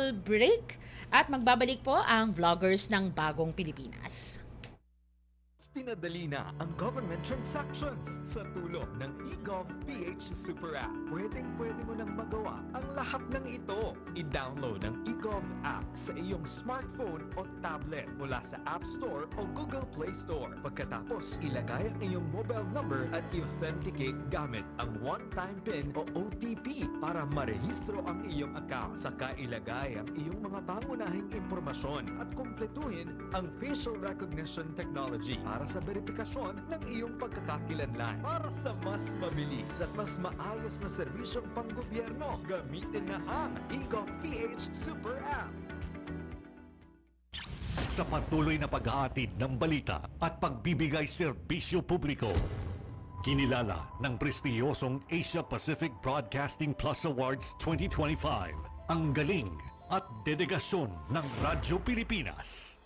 commercial break at magbabalik po ang vloggers ng Bagong Pilipinas. Pinadali na ang government transactions sa tulong ng eGovPH Super App. Pwedeng-pwede mo nang magawa ang lahat ng ito. I-download ang eGov app sa iyong smartphone o tablet mula sa App Store o Google Play Store. Pagkatapos, ilagay ang iyong mobile number at i-authenticate gamit ang one-time PIN o OTP para marehistro ang iyong account. Saka ilagay ang iyong mga pangunahing impormasyon at kumpletuhin ang facial recognition technology para sa verifikasyon ng iyong pagkakakilanlan. Para sa mas mabilis at mas maayos na serbisyong panggobyerno, gamitin na ang eGovPH Super App. Sa patuloy na paghahatid ng balita at pagbibigay serbisyo publiko, kinilala ng prestiyosong Asia Pacific Broadcasting Plus Awards 2025 ang galing at dedegasyon ng Radyo Pilipinas.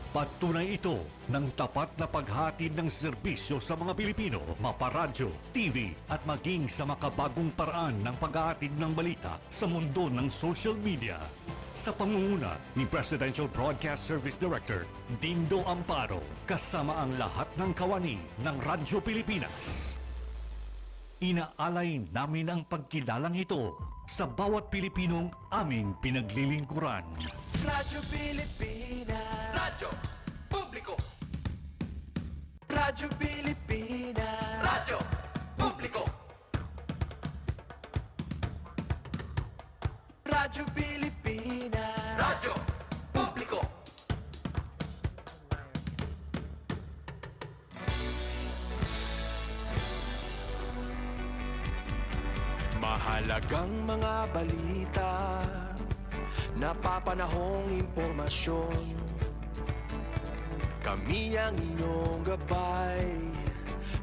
Patunay ito ng tapat na paghatid ng serbisyo sa mga Pilipino, maparadyo, TV at maging sa makabagong paraan ng paghahatid ng balita sa mundo ng social media. Sa pangunguna ni Presidential Broadcast Service Director Dindo Amparo, kasama ang lahat ng kawani ng Radyo Pilipinas. Inaalay namin ang pagkilalang ito sa bawat Pilipinong aming pinaglilingkuran. Radyo Pilipinas, Radyo Publiko. Radyo Pilipinas, Radyo Publiko. Radyo Pilipinas, Radyo Publiko. Mahalagang mga balita, napapanahong impormasyon. Kami ang inyong gabay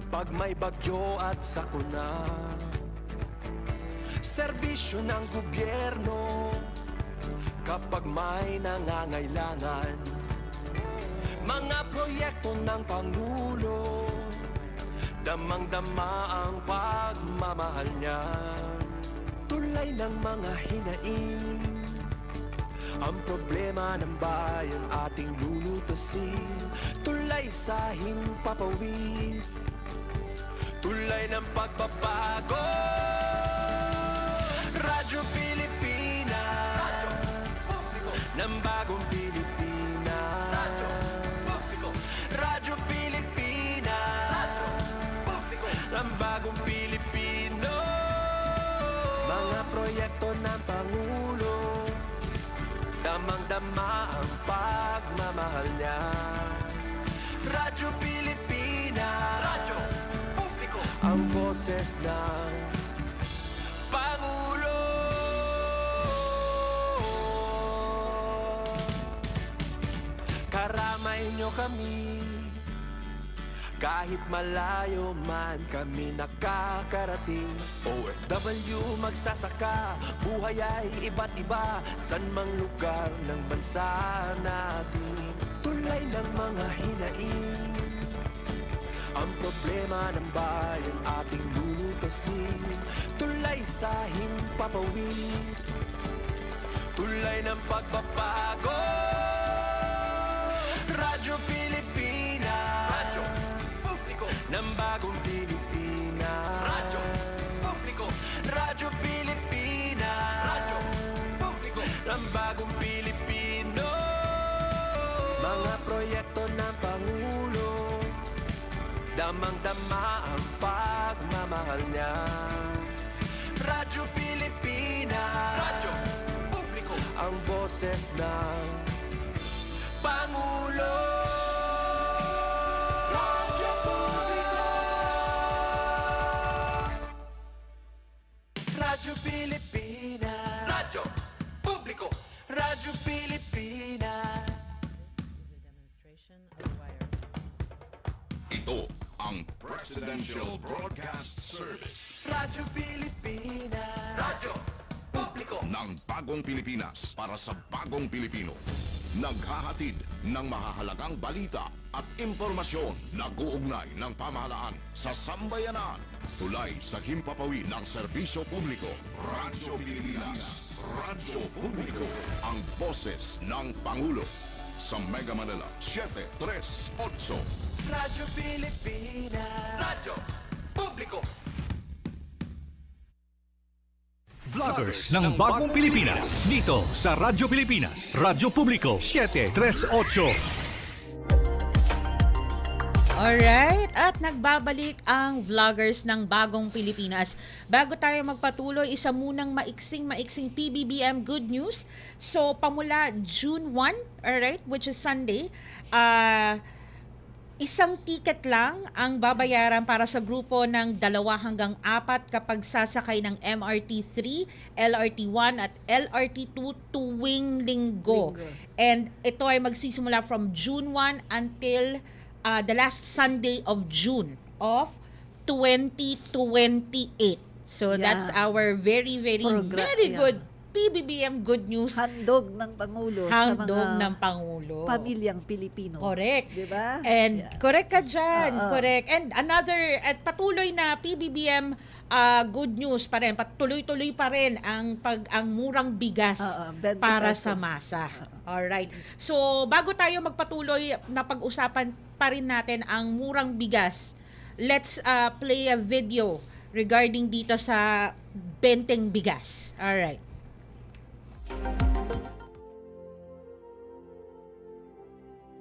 pag may bagyo at sakuna. Serbisyo ng gobyerno kapag may nangangailangan. Mga proyekto ng Pangulo, damang-dama ang pagmamahal niya. Tulay ng mga hinaing, ang problema ng bayan ating lulutasin. Tulay sa himpapawid, tulay ng pagbabago. Radyo Pilipinas, Radyo Publiko ng Bagong Pilipinas. Radyo Publiko, Radyo Pilipinas, Radyo Publiko ng Bagong Pilipino. Mga proyekto ng Pangulo, damang-dama ang pagmamahal niya. Radyo Pilipinas, Radyo Publiko, ang boses ng Pangulo. Karamay nyo kami, kahit malayo man kami nakakarating. OFW magsasaka, buhay ay iba't iba, san mang lugar ng bansa natin. Tulay ng mga hinaing, ang problema ng bayan ating lulutasin. Tulay sa himpapawid, tulay ng pagbabago. Radyo Pilipinas, Radyo Publiko ng Bagong Pilipinas. Radyo Publiko, Radyo Pilipinas, Radyo Publiko ng Bagong Pilipino. Mga proyekto ng Pangulo, damang-dama ang pagmamahal niya. Radyo Pilipinas, Radyo Publiko, ang boses ng Pangulo. Radyo Publiko, Radyo Pilipinas, Radyo Publiko, Radyo Pilipinas. Ito ang Presidential Broadcast Service Radyo Pilipinas, Radyo Publiko ng Bagong Pilipinas para sa Bagong Pilipino. Naghahatid ng mahahalagang balita at impormasyon na guugnay ng pamahalaan sa sambayanan. Tulay sa himpapawid ng serbisyo publiko. Radyo Pilipinas, Radyo Publiko, ang boses ng Pangulo. Sa Mega Manila, 738. Radyo Pilipinas. Radyo Publiko. Vloggers ng Bagong Pilipinas. Dito sa Radyo Pilipinas. Radyo Publiko 738. Alright, at nagbabalik ang vloggers ng Bagong Pilipinas. Bago tayo magpatuloy, isa munang maiksing PBBM good news. So, pamula June 1, alright, which is Sunday, isang ticket lang ang babayaran para sa grupo ng 2 hanggang 4 kapag sasakay ng MRT 3, LRT 1 at LRT 2 tuwing linggo. And ito ay magsisimula from June 1 until the last Sunday of June of 2028. So that's our very good PBBM good news. Handog ng Pangulo Handog sa ng mga Pangulo. pamilyang Pilipino. Correct. Diba? And correct ka dyan. Oo. Correct. And at patuloy na PBBM good news pa rin. Patuloy-tuloy pa rin ang murang bigas 20 para pesos. sa masa. Alright. So, bago tayo magpatuloy na pag-usapan pa rin natin ang murang bigas, let's play a video regarding dito sa benteng bigas. Alright.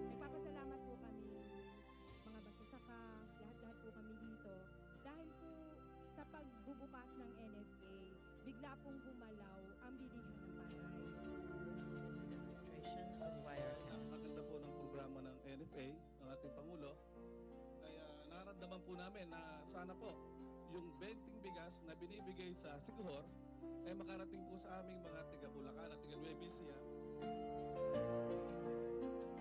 Nagpapasalamat po kami, mga magsasaka, lahat-lahat po kami dito. Dahil po sa pagbubukas ng NFA, bigla pong gumalaw ang bilihan ng palay. Maganda po ng programa ng NFA, ng ating Pangulo. Kaya nararamdaman po namin na sana po yung benting bigas na binibigay sa Siquijor ay makarating po sa aming mga tiga Bulacan at tiga Nueva Ecija.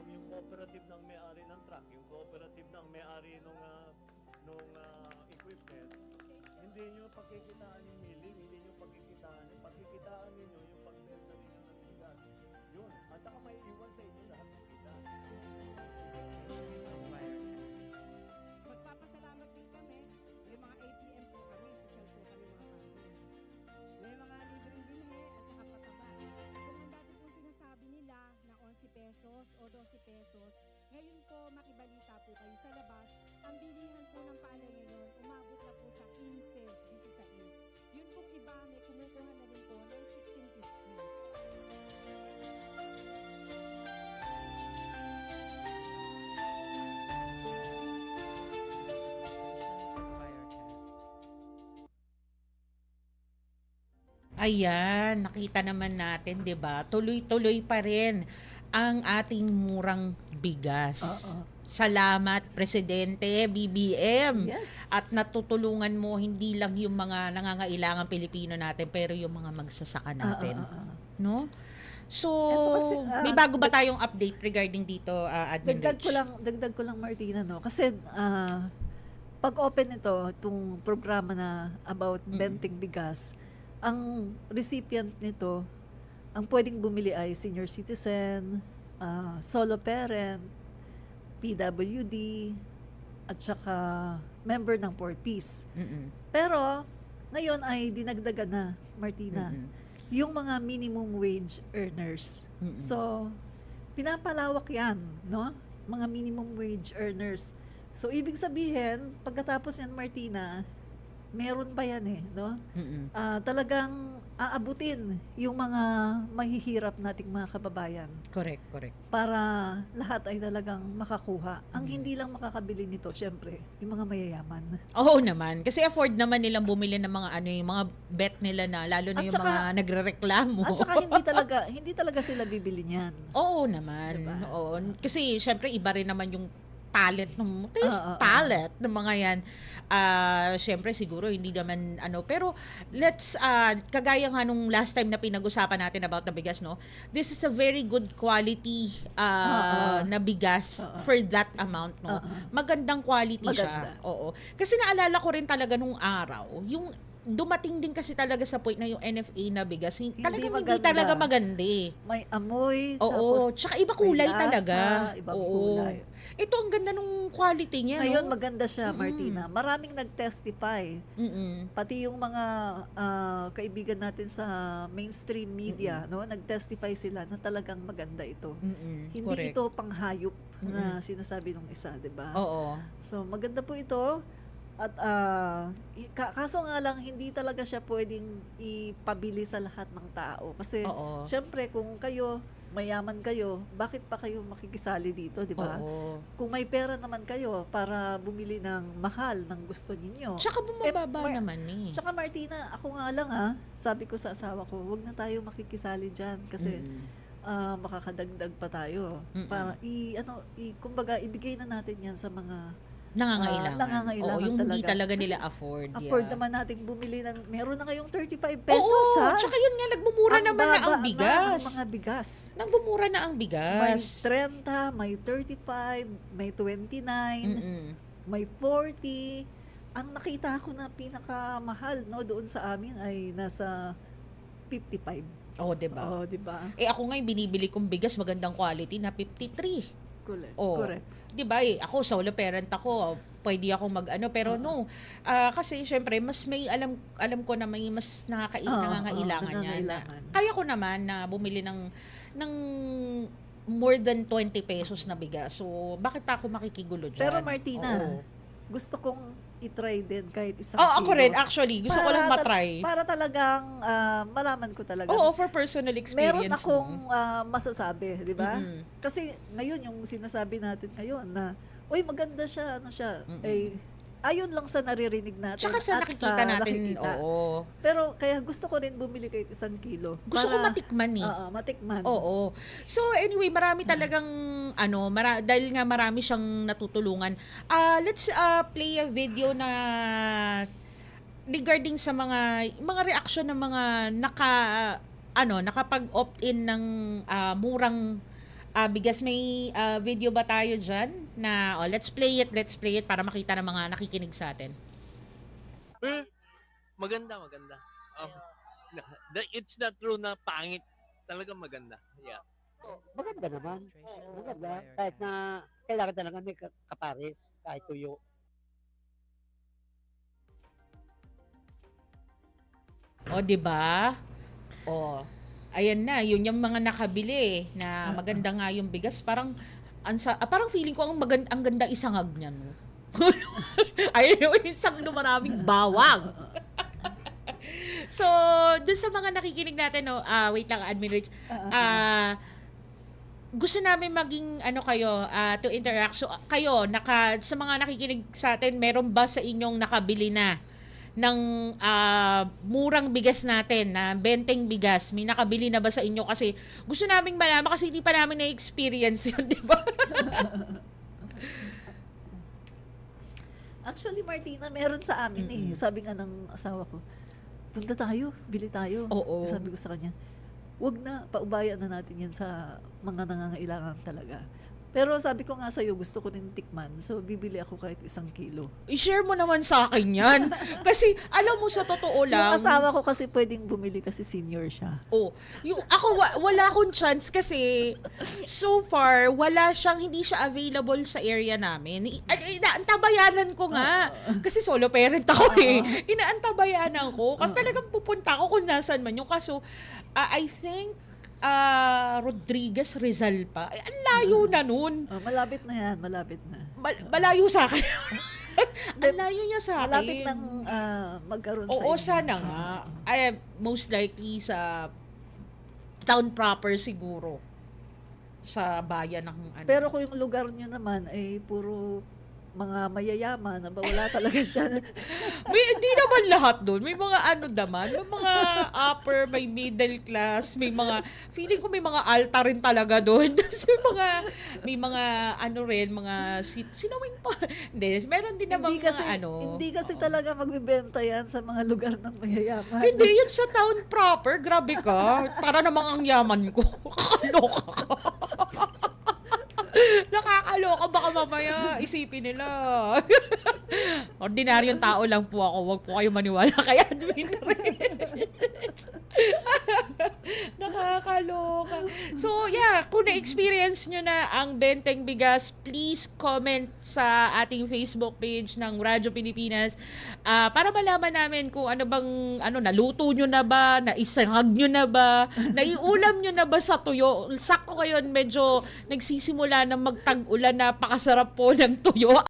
Yung cooperative ng may-ari ng truck, yung cooperative ng may-ari nung equipment, hindi nyo pagkikitaan yung milling, hindi nyo pagkikitaan ninyo yung pagbenta ninyo ng bigas. Yun. At saka may iwan sa inyo lahat ng kita. Magpapasalamat din kami. May mga ATM po kami, social po kami mga farmer. May mga libreng binhi at saka pataba. Kung ang dati pong sinasabi nila na 11 pesos o 12 pesos, ngayon po makibalita po kayo sa labas, ang bilihan po ng palay ngayon umabot na po sa 15, 16. Yun pong iba may kumukuha na rin po ng 16.50. Ayan, nakita naman natin, 'di ba? Tuloy-tuloy pa rin ang ating murang bigas. Oo. Salamat Presidente BBM. Yes. At natutulungan mo hindi lang yung mga nangangailangan Pilipino natin pero yung mga magsasaka natin, no? So, Eto kasi, may bago ba tayong update regarding dito, Admin Dagdag Rich? ko lang Martina, no? Kasi pag open ito, itong programa na about benting bigas, ang recipient nito, ang pwedeng bumili ay senior citizen, solo parent, PWD, at saka member ng 4Ps. Mm-mm. Pero, ngayon ay dinagdagan na, Martina, Mm-mm. yung mga minimum wage earners. Mm-mm. So, pinapalawak yan, no? Mga minimum wage earners. So, ibig sabihin, pagkatapos yan, Martina, meron pa yan no? Mm-mm. Talagang aabutin yung mga mahihirap nating mga kababayan Correct. para lahat ay talagang makakuha. Ang hindi lang makakabili nito, syempre, yung mga mayayaman. Oo naman. Kasi afford naman nilang bumili ng mga yung mga bet nila na, lalo na At yung saka- mga nagrereklamo. At saka hindi talaga sila bibili niyan. Oo naman. Diba? Oo. Kasi syempre iba rin naman yung palette ng Oo. palette ng mga yan. Syempre siguro hindi naman pero let's kagaya nga nung last time na pinag-usapan natin about the bigas, no. This is a very good quality na bigas for that amount, no. Magandang quality siya. Maganda. Oo. Kasi naalala ko rin talaga nung araw, yung dumating din kasi talaga sa point na yung NFA na bigas, talagang hindi maganda. talaga maganda eh. May amoy, Oo, tapos tsaka iba kulay may lasa, talaga. ibang Oo. kulay. Ito ang ganda nung quality niya, Ngayon, no? maganda siya, Mm-mm. Martina. Maraming nag-testify. Mm-mm. Pati yung mga kaibigan natin sa mainstream media, no, nag-testify sila na talagang maganda ito. Mm-mm. Hindi Correct. ito panghayop na sinasabi nung isa, 'di ba? Oo. So maganda po ito. At kaso nga lang hindi talaga siya pwedeng ipabili sa lahat ng tao kasi Oo. syempre kung kayo mayaman kayo, bakit pa kayo makikisali dito, 'di ba? Oo. Kung may pera naman kayo para bumili ng mahal ng gusto ninyo. Tsaka bumababa Eh, naman eh. Tsaka Martina, ako nga lang sabi ko sa asawa ko, wag na tayo makikisali diyan kasi makakadagdag pa tayo. Mm-mm. Para kumbaga ibigay na natin 'yan sa mga Nangangailangan. nangangailangan Oo, yung hindi talaga. talaga Kasi nila afford. afford yeah. naman nating bumili ng meron na ngayong 35 pesos Oo, tsaka yun nga, nagbumura naman na ang baba bigas. ng mga bigas. Nagbumura na ang May bigas. 30, may 35, may 29, Mm-mm. may 40. Ang nakita ko na pinakamahal no doon sa amin ay nasa 55. Oh, 'di ba? Oh, 'di ba? Eh ako nga yung binibili kong bigas magandang quality na 53. Correct. Oh. Correct. 'Di ba? Ako solo parent ako, pwede ako mag-ano pero no. Kasi syempre mas may alam ko na may mas nangangailangan niya. nangangailangan. Kaya ko naman na bumili ng more than 20 pesos na bigas. So bakit pa ako makikigulo diyan? Pero Martina, Oo. gusto kong i-try din kahit isang Ako kilo. rin actually. Gusto ko lang matry. Para talagang malaman ko talaga. Oo, for personal Meron experience. akong masasabi, di ba? Mm-mm. Kasi ngayon, yung sinasabi natin ngayon na, uy, maganda siya, ano siya, Mm-mm. ayon lang sa naririnig natin. Tsaka sa at nakikita natin, nakikita. oo. Pero kaya gusto ko rin bumili kahit isang kilo. Gusto ko matikman eh. Oo, matikman. Oo. So anyway, marami talagang dahil nga marami siyang natutulungan. Let's play a video na regarding sa mga reaction ng mga nakapag-opt-in ng murang bigas. May video ba tayo dyan? Na, let's play it para makita ng mga nakikinig sa atin. Maganda. It's not true na pangit. Talagang maganda. Yeah. Maganda naman. Maganda. Kahit na kailangan talaga may kapares, kahit tuyo. O, di ba? O, ayan na, yun yung mga nakabili na maganda nga yung bigas. Parang feeling ko ang ganda isangag niyan. No? Ayun yung isang maraming bawang. So, dun sa mga nakikinig natin, no, wait lang, Admin Rich. Gusto namin maging to interact. So, kayo, sa mga nakikinig sa atin, meron ba sa inyong nakabili na ng murang bigas natin, na benteng bigas? May nakabili na ba sa inyo? Kasi gusto naming malaman kasi hindi pa namin na-experience yun, di ba? Actually, Martina, meron sa amin Sabi nga ng asawa ko, punta tayo, bili tayo. Oo. Sabi ko sa kanya, wag na, paubayan na natin yan sa mga nangangailangan talaga. Pero sabi ko nga sa'yo, gusto ko rin tikman. So, bibili ako kahit 1 kilo. I-share mo naman sa akin yan. Kasi, alam mo, sa totoo lang. Yung asawa ko kasi pwedeng bumili kasi senior siya. Ako, wala akong chance kasi so far, hindi siya available sa area namin. Inaantabayanan ko nga. Kasi solo parent ako Inaantabayanan ko. Kasi talagang pupunta ako kung nasan man yung kaso. I think, Rodriguez Rizal pa. Ay, ang layo na nun. Malapit na yan, malapit na. Malayo sa akin. Ang layo niya sa akin. Malapit nang magkaroon sa Oo, inyo. sana nga. Most likely sa town proper siguro. Sa bayan ng Pero kung yung lugar nyo naman ay puro mga mayayaman, na ba wala talaga dyan? Hindi naman lahat doon. May mga naman. May mga upper, may middle class, may mga, feeling ko may mga alta rin talaga doon. may mga mga sinawing pa. Hindi, meron din naman Hindi kasi talaga magbibenta yan sa mga lugar ng mayayaman. Hindi, yun sa town proper. Grabe ka. Para namang ang yaman ko. Kakaloka ka. Nakakaloka. Baka mamaya isipin nila. Ordinaryong tao lang po ako. Huwag po kayo maniwala kay Admin Rich. Nakakaloka. So, yeah, kung na-experience nyo na ang Benteng Bigas, please comment sa ating Facebook page ng Radyo Pilipinas para malaman namin kung ano bang, naluto nyo na ba, naisangag nyo na ba, naiulam nyo na ba sa tuyo. Sakto ngayon, medyo nagsisimula na magtag-ulan, napakasarap po ng tuyo.